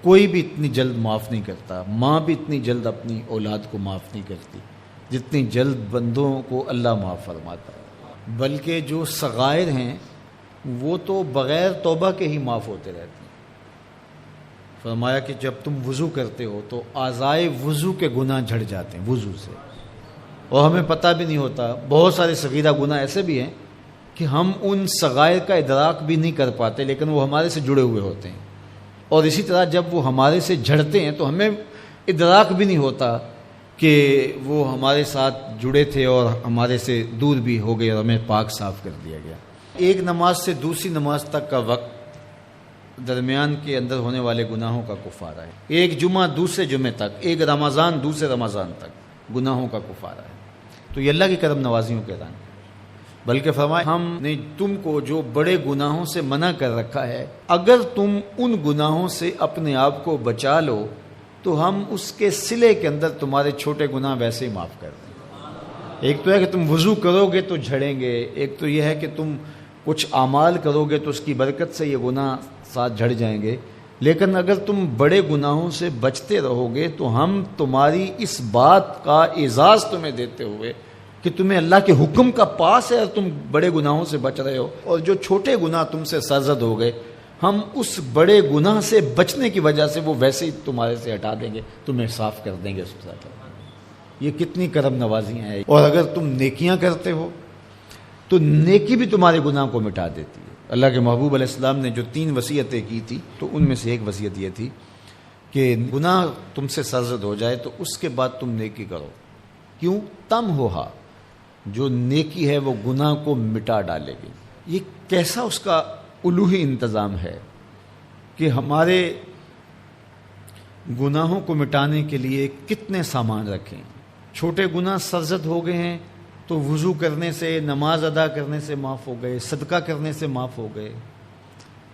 کوئی بھی اتنی جلد معاف نہیں کرتا، ماں بھی اتنی جلد اپنی اولاد کو معاف نہیں کرتی جتنی جلد بندوں کو اللہ معاف فرماتا ہے، بلکہ جو صغائر ہیں وہ تو بغیر توبہ کے ہی معاف ہوتے رہتے ہیں۔ فرمایا کہ جب تم وضو کرتے ہو تو اعضائے وضو کے گناہ جھڑ جاتے ہیں وضو سے، اور ہمیں پتہ بھی نہیں ہوتا۔ بہت سارے صغیرہ گناہ ایسے بھی ہیں کہ ہم ان صغائر کا ادراک بھی نہیں کر پاتے، لیکن وہ ہمارے سے جڑے ہوئے ہوتے ہیں، اور اسی طرح جب وہ ہمارے سے جھڑتے ہیں تو ہمیں ادراک بھی نہیں ہوتا کہ وہ ہمارے ساتھ جڑے تھے اور ہمارے سے دور بھی ہو گئے اور ہمیں پاک صاف کر دیا گیا۔ ایک نماز سے دوسری نماز تک کا وقت درمیان کے اندر ہونے والے گناہوں کا کفارہ ہے۔ ایک جمعہ دوسرے جمعے تک، ایک رمضان دوسرے رمضان تک گناہوں کا کفارہ ہے۔ تو یہ اللہ کی کرم نوازیوں کے رنگ ہے۔ بلکہ فرمایا ہم نے تم کو جو بڑے گناہوں سے منع کر رکھا ہے، اگر تم ان گناہوں سے اپنے آپ کو بچا لو تو ہم اس کے صلے کے اندر تمہارے چھوٹے گناہ ویسے ہی معاف کر دیں۔ ایک تو ہے کہ تم وضو کرو گے تو جھڑیں گے، ایک تو یہ ہے کہ تم کچھ اعمال کرو گے تو اس کی برکت سے یہ گناہ ساتھ جھڑ جائیں گے، لیکن اگر تم بڑے گناہوں سے بچتے رہو گے تو ہم تمہاری اس بات کا اعزاز تمہیں دیتے ہوئے کہ تمہیں اللہ کے حکم کا پاس ہے اور تم بڑے گناہوں سے بچ رہے ہو، اور جو چھوٹے گناہ تم سے سرزد ہو گئے ہم اس بڑے گناہ سے بچنے کی وجہ سے وہ ویسے ہی تمہارے سے ہٹا دیں گے، تمہیں صاف کر دیں گے اس طرح۔ یہ کتنی کرم نوازیاں ہیں۔ اور اگر تم نیکیاں کرتے ہو تو نیکی بھی تمہارے گناہ کو مٹا دیتی ہے۔ اللہ کے محبوب علیہ السلام نے جو 3 وصیتیں کی تھی تو ان میں سے ایک وصیت یہ تھی کہ گناہ تم سے سرزد ہو جائے تو اس کے بعد تم نیکی کرو، کیوں؟ تم ہوہا، جو نیکی ہے وہ گناہ کو مٹا ڈالے گی۔ یہ کیسا اس کا الوہی انتظام ہے کہ ہمارے گناہوں کو مٹانے کے لیے کتنے سامان رکھیں۔ چھوٹے گناہ سرزد ہو گئے ہیں تو وضو کرنے سے، نماز ادا کرنے سے معاف ہو گئے، صدقہ کرنے سے معاف ہو گئے،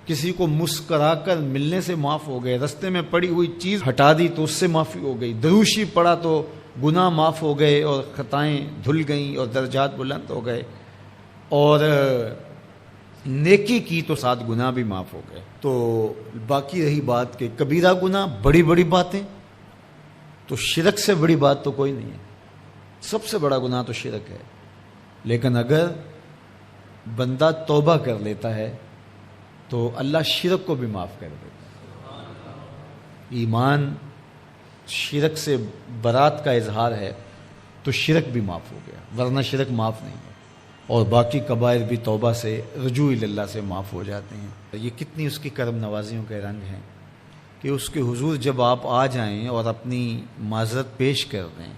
کسی کو مسکرا کر ملنے سے معاف ہو گئے، رستے میں پڑی ہوئی چیز ہٹا دی تو اس سے معافی ہو گئی، دروشی پڑا تو گناہ معاف ہو گئے اور خطائیں دھل گئیں اور درجات بلند ہو گئے، اور نیکی کی تو ساتھ گناہ بھی معاف ہو گئے۔ تو باقی رہی بات کہ کبیرہ گناہ، بڑی بڑی باتیں، تو شرک سے بڑی بات تو کوئی نہیں ہے، سب سے بڑا گناہ تو شرک ہے، لیکن اگر بندہ توبہ کر لیتا ہے تو اللہ شرک کو بھی معاف کر دیتا ہے۔ ایمان شرک سے برات کا اظہار ہے تو شرک بھی معاف ہو گیا، ورنہ شرک معاف نہیں ہے، اور باقی کبائر بھی توبہ سے، رجوع اللہ سے معاف ہو جاتے ہیں۔ یہ کتنی اس کی کرم نوازیوں کے رنگ ہیں کہ اس کے حضور جب آپ آ جائیں اور اپنی معذرت پیش کر دیں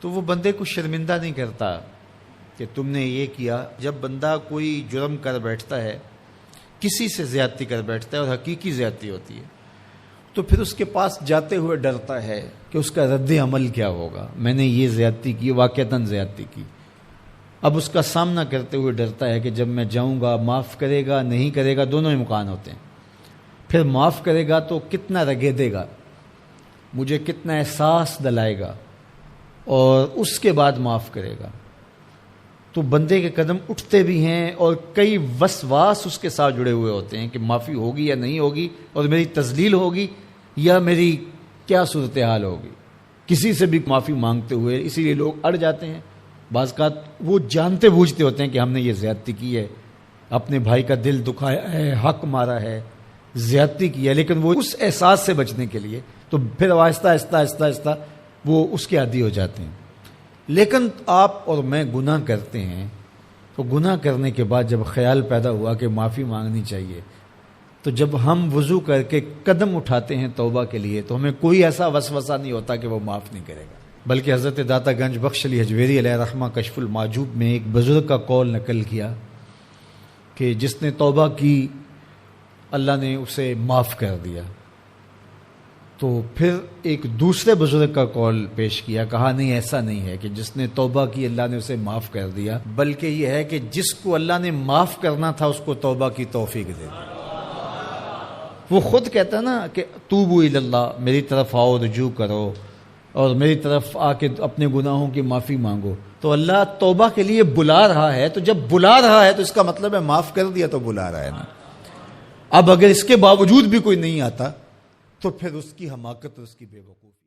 تو وہ بندے کو شرمندہ نہیں کرتا کہ تم نے یہ کیا۔ جب بندہ کوئی جرم کر بیٹھتا ہے، کسی سے زیادتی کر بیٹھتا ہے اور حقیقی زیادتی ہوتی ہے، تو پھر اس کے پاس جاتے ہوئے ڈرتا ہے کہ اس کا رد عمل کیا ہوگا، میں نے یہ زیادتی کی، واقعتاً زیادتی کی۔ اب اس کا سامنا کرتے ہوئے ڈرتا ہے کہ جب میں جاؤں گا معاف کرے گا نہیں کرے گا، دونوں امکان ہوتے ہیں۔ پھر معاف کرے گا تو کتنا رگیدے گا، مجھے کتنا احساس دلائے گا، اور اس کے بعد معاف کرے گا تو بندے کے قدم اٹھتے بھی ہیں، اور کئی وسواس اس کے ساتھ جڑے ہوئے ہوتے ہیں کہ معافی ہوگی یا نہیں ہوگی، اور میری تذلیل ہوگی یا میری کیا صورتحال ہوگی۔ کسی سے بھی معافی مانگتے ہوئے اسی لیے لوگ اڑ جاتے ہیں۔ بعض اوقات وہ جانتے بوجھتے ہوتے ہیں کہ ہم نے یہ زیادتی کی ہے، اپنے بھائی کا دل دکھایا ہے، حق مارا ہے، زیادتی کی ہے، لیکن وہ اس احساس سے بچنے کے لیے تو پھر آہستہ آہستہ آہستہ آہستہ وہ اس کے عادی ہو جاتے ہیں۔ لیکن آپ اور میں گناہ کرتے ہیں تو گناہ کرنے کے بعد جب خیال پیدا ہوا کہ معافی مانگنی چاہیے، تو جب ہم وضو کر کے قدم اٹھاتے ہیں توبہ کے لیے تو ہمیں کوئی ایسا وسوسہ نہیں ہوتا کہ وہ معاف نہیں کرے گا۔ بلکہ حضرت داتا گنج بخش علی حجویری علیہ رحمہ کشف المعجوب میں ایک بزرگ کا قول نقل کیا کہ جس نے توبہ کی اللہ نے اسے معاف کر دیا۔ تو پھر ایک دوسرے بزرگ کا قول پیش کیا، کہا نہیں ایسا نہیں ہے کہ جس نے توبہ کی اللہ نے اسے معاف کر دیا، بلکہ یہ ہے کہ جس کو اللہ نے معاف کرنا تھا اس کو توبہ کی توفیق دے دی۔ وہ خود کہتا ہے نا کہ توبوا الی اللہ، میری طرف آؤ، رجوع کرو اور میری طرف آ کے اپنے گناہوں کی معافی مانگو۔ تو اللہ توبہ کے لیے بلا رہا ہے، تو جب بلا رہا ہے تو اس کا مطلب ہے معاف کر دیا تو بلا رہا ہے نا۔ اب اگر اس کے باوجود بھی کوئی نہیں آتا تو پھر اس کی حماقت اور اس کی بے وقوفی